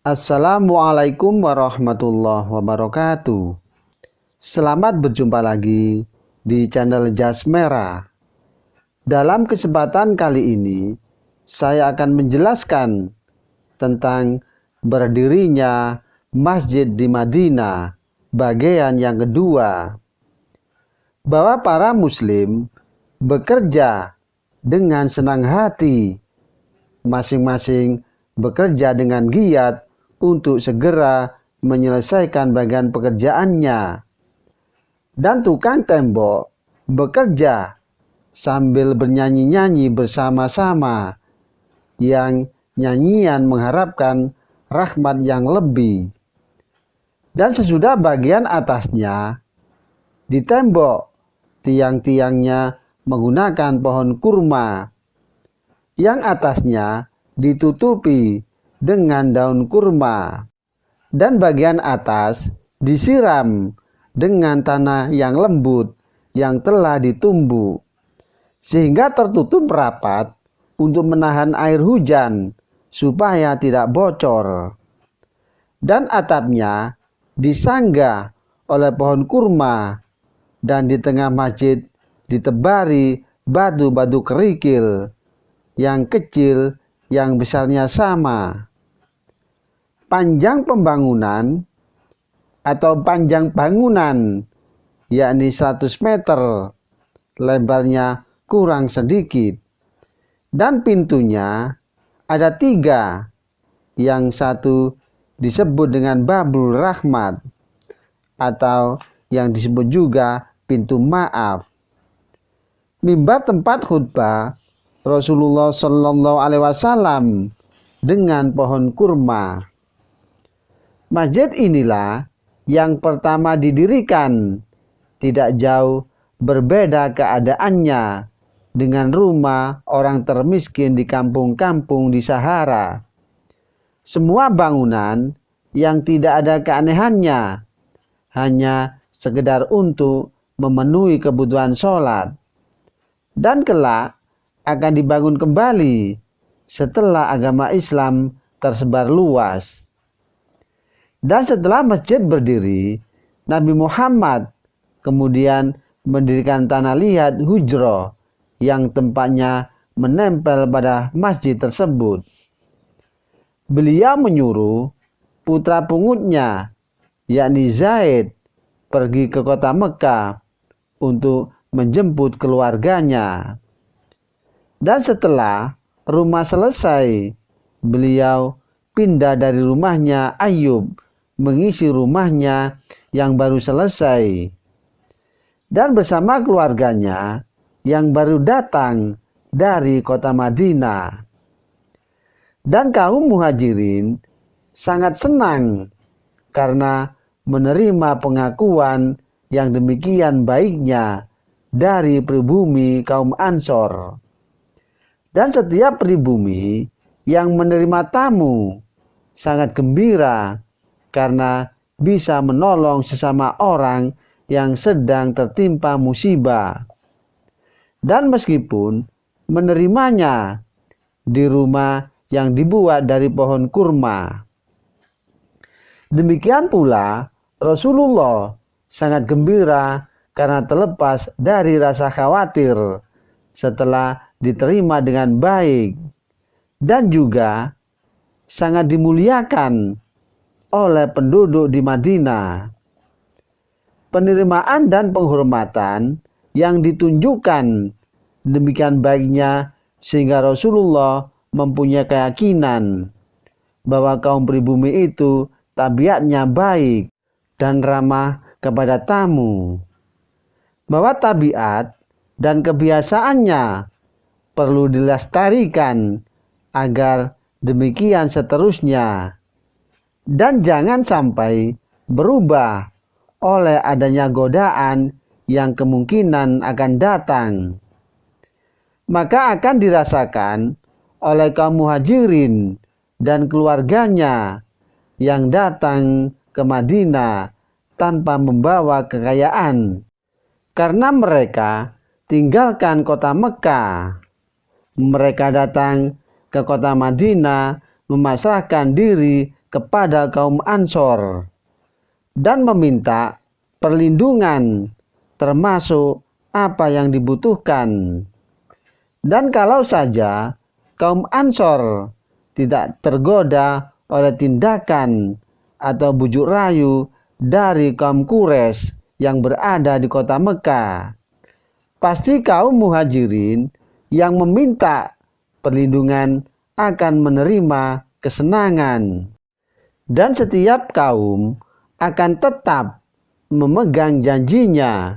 Assalamualaikum warahmatullahi wabarakatuh. Selamat berjumpa lagi di channel Jas Merah. Dalam kesempatan kali ini, saya akan menjelaskan tentang berdirinya masjid di Madinah, bagian yang kedua. Bahwa para muslim bekerja dengan senang hati, masing-masing bekerja dengan giat untuk segera menyelesaikan bagian pekerjaannya. Dan tukang tembok bekerja sambil bernyanyi-nyanyi bersama-sama, yang nyanyian mengharapkan rahmat yang lebih. Dan sesudah bagian atasnya, di tembok tiang-tiangnya menggunakan pohon kurma, yang atasnya ditutupi dengan daun kurma, dan bagian atas disiram dengan tanah yang lembut yang telah ditumbuk, sehingga tertutup rapat untuk menahan air hujan supaya tidak bocor. Dan atapnya disanggah oleh pohon kurma, dan di tengah masjid ditebari batu-batu kerikil yang kecil yang besarnya sama. Panjang pembangunan atau panjang bangunan yakni 100 meter, lebarnya kurang sedikit, dan pintunya ada 3, yang satu disebut dengan Babul Rahmat atau yang disebut juga pintu maaf. Mimbar tempat khutbah Rasulullah Shallallahu Alaihi Wasallam dengan pohon kurma. Masjid inilah yang pertama didirikan, tidak jauh berbeda keadaannya dengan rumah orang termiskin di kampung-kampung di Sahara. Semua bangunan yang tidak ada keanehannya, hanya sekedar untuk memenuhi kebutuhan sholat, dan kelak akan dibangun kembali setelah agama Islam tersebar luas. Dan setelah masjid berdiri, Nabi Muhammad kemudian mendirikan tanah liat hujrah yang tempatnya menempel pada masjid tersebut. Beliau menyuruh putra pungutnya, yakni Zaid, pergi ke kota Mekah untuk menjemput keluarganya. Dan setelah rumah selesai, beliau pindah dari rumahnya Ayub, mengisi rumahnya yang baru selesai, dan bersama keluarganya yang baru datang dari kota Madinah. Dan kaum muhajirin sangat senang karena menerima pengakuan yang demikian baiknya dari pribumi kaum Ansor. Dan setiap pribumi yang menerima tamu sangat gembira karena bisa menolong sesama orang yang sedang tertimpa musibah. Dan meskipun menerimanya di rumah yang dibuat dari pohon kurma. Demikian pula Rasulullah sangat gembira karena terlepas dari rasa khawatir setelah diterima dengan baik, dan juga sangat dimuliakan oleh penduduk di Madinah. Penerimaan dan penghormatan yang ditunjukkan demikian baiknya sehingga Rasulullah mempunyai keyakinan bahwa kaum pribumi itu tabiatnya baik dan ramah kepada tamu, bahwa tabiat dan kebiasaannya perlu dilestarikan agar demikian seterusnya, dan jangan sampai berubah oleh adanya godaan yang kemungkinan akan datang. Maka akan dirasakan oleh kaum muhajirin dan keluarganya yang datang ke Madinah tanpa membawa kekayaan, karena mereka tinggalkan kota Mekah. Mereka datang ke kota Madinah memasrahkan diri kepada kaum Ansor dan meminta perlindungan termasuk apa yang dibutuhkan. Dan kalau saja kaum Ansor tidak tergoda oleh tindakan atau bujuk rayu dari kaum Quraisy yang berada di kota Mekah, pasti kaum Muhajirin yang meminta perlindungan akan menerima kesenangan. Dan setiap kaum akan tetap memegang janjinya,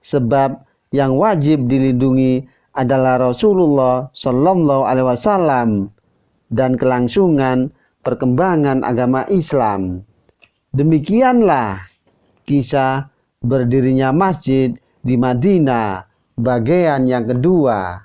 sebab yang wajib dilindungi adalah Rasulullah Shallallahu Alaihi Wasallam dan kelangsungan perkembangan agama Islam. Demikianlah kisah berdirinya masjid di Madinah bagian yang kedua.